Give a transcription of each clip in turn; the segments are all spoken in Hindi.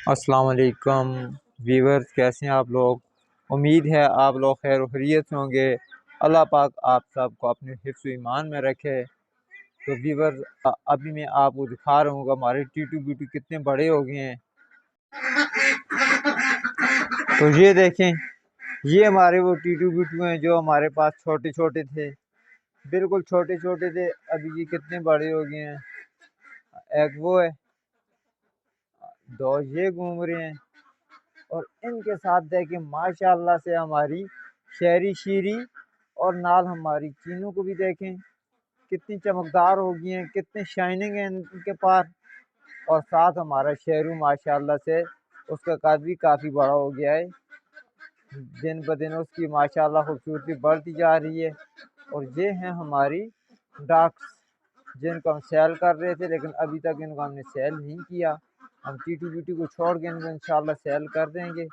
अस्सलाम वालेकुम व्यूवर्स, कैसे हैं आप लोग। उम्मीद है आप लोग खैर व खैरियत से होंगे। अल्लाह पाक आप सबको अपने हिफ्ज़ ईमान में रखे। तो व्यूवर्स, अभी मैं आपको दिखा रहा हूँ हमारे टीटू बीटू कितने बड़े हो गए हैं। तो ये देखें, ये हमारे वो टीटू बीटू हैं जो हमारे पास छोटे छोटे थे, बिल्कुल छोटे छोटे थे। अभी ये कितने बड़े हो गए हैं। एक वो है, दो ये घूम रहे हैं। और इनके साथ देखें माशाल्लाह से हमारी शहरी शीरी और नाल हमारी चीनों को भी देखें कितनी चमकदार हो गई हैं, कितने शाइनिंग है इनके पास। और साथ हमारा शेरू माशाल्लाह से उसका कद भी काफ़ी बड़ा हो गया है। दिन ब दिन उसकी माशाल्लाह खूबसूरती बढ़ती जा रही है। और ये हैं हमारी डॉग्स जिनको हम सेल कर रहे थे, लेकिन अभी तक इनको हमने सेल नहीं किया। हम टीटू बीटू को छोड़ के इनको इंशाल्लाह सेल कर देंगे।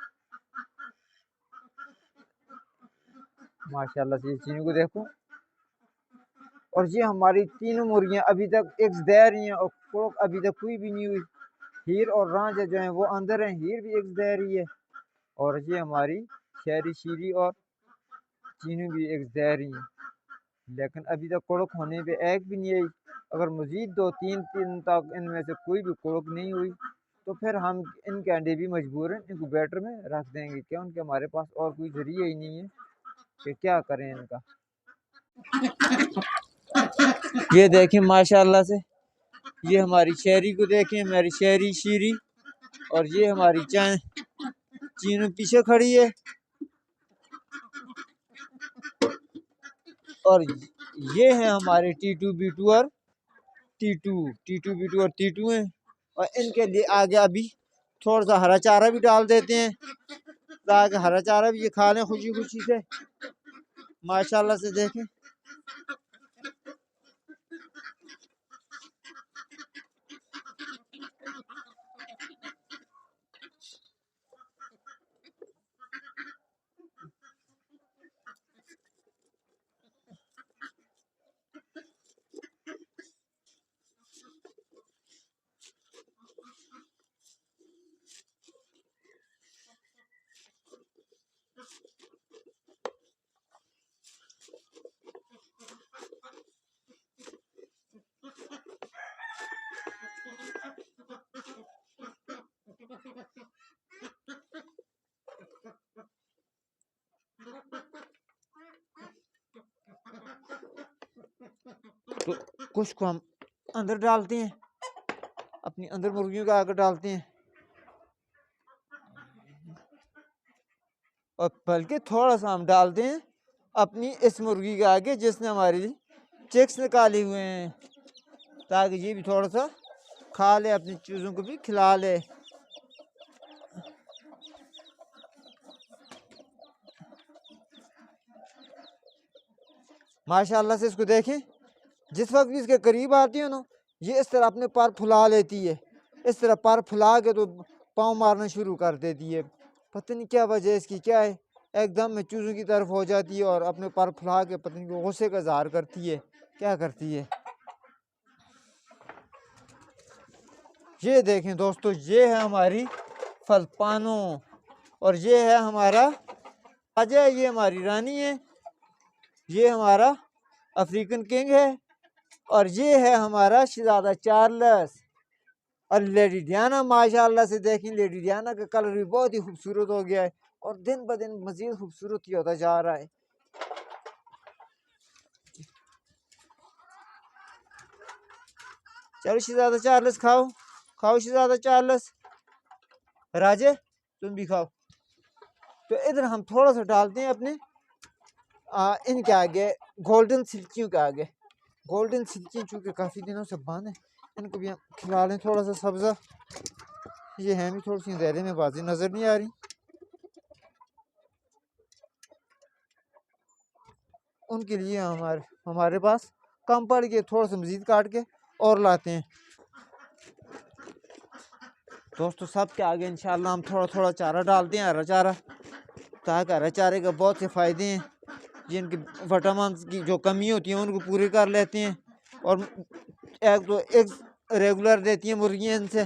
माशाल्लाह से चीनी को देखो। और ये हमारी तीनों मुर्गियां अभी तक एग्स दे रही हैं और क्रोक अभी तक कोई भी नहीं हुई। हीर और रांझा जो है वो अंदर हैं, हीर भी एग्स दे रही है। और ये हमारी शहरी शीरी और चीनी भी एग्स दे रही हैं, लेकिन अभी तक कुड़क होने पे एक भी नहीं आई। अगर मजीद 2-3 दिन तक इनमें से कोई भी कुड़क नहीं हुई तो फिर हम इनके अंडे भी मजबूरन इंक्यूबेटर में रख देंगे, क्योंकि हमारे पास और कोई जरिया ही नहीं है कि क्या करें इनका। ये देखें माशाल्लाह से, ये हमारी शहरी को देखें, हमारी शहरी शीरी। और ये हमारी चीनू पीछे खड़ी है। और ये है हमारे टीटू बीटू और टीटू बीटू और टीटू हैं। और इनके लिए आगे अभी थोड़ा सा हरा चारा भी डाल देते हैं ताकि हरा चारा भी ये खा लें खुशी खुशी से। माशाल्लाह से देखें। तो कुछ को हम अंदर डालते हैं, अपनी अंदर मुर्गियों का आकर डालते हैं। और बल्कि थोड़ा सा हम डालते हैं अपनी इस मुर्गी के आगे जिसने हमारी चिक्स निकाले हुए हैं, ताकि ये भी थोड़ा सा खा ले, अपनी चीज़ों को भी खिला ले। माशाल्लाह से इसको देखें, जिस वक्त भी इसके करीब आती है ना, ये इस तरह अपने पर फुला लेती है। इस तरह पर फुला के तो पाँव मारना शुरू कर देती है। पता नहीं क्या वजह इसकी क्या है, एकदम में चूज़ों की तरफ हो जाती है और अपने पर फुला के पता नहीं गुस्से का इज़हार करती है, क्या करती है। ये देखें दोस्तों, ये है हमारी फलपानो और ये है हमारा राजा, ये हमारी रानी है, ये हमारा अफ्रीकन किंग है। और ये है हमारा शहजादा चार्ल्स और लेडी डियाना। माशाल्लाह से देखें, लेडी डियाना का कलर भी बहुत ही खूबसूरत हो गया है और दिन ब दिन मजीद खूबसूरत ही होता जा रहा है। चलो शहजादा चार्ल्स खाओ, खाओ शहजादा चार्ल्स। राजे तुम भी खाओ। तो इधर हम थोड़ा सा डालते हैं अपने इनके आगे गोल्डन सिल्कियों के आगे। गोल्डन सिल्कियाँ चूँकि काफ़ी दिनों से बंद है, इनको भी हम खिला लें थोड़ा सा सब्ज़ा। ये हैं भी थोड़ी सी ज़हरे में बाजी नज़र नहीं आ रही। उनके लिए हमारे पास कम पड़ गए, थोड़ा सा मज़ीद काट के और लाते हैं। दोस्तों सब के आगे इंशाल्लाह हम थोड़ा थोड़ा चारा डालते हैं, हरा चारा, ताकि हरा चारे के बहुत से फ़ायदे हैं। जिनकी विटामिन की जो कमी होती है उनको पूरी कर लेते हैं। और एक तो एग्स रेगुलर देती हैं मुर्गियाँ इनसे।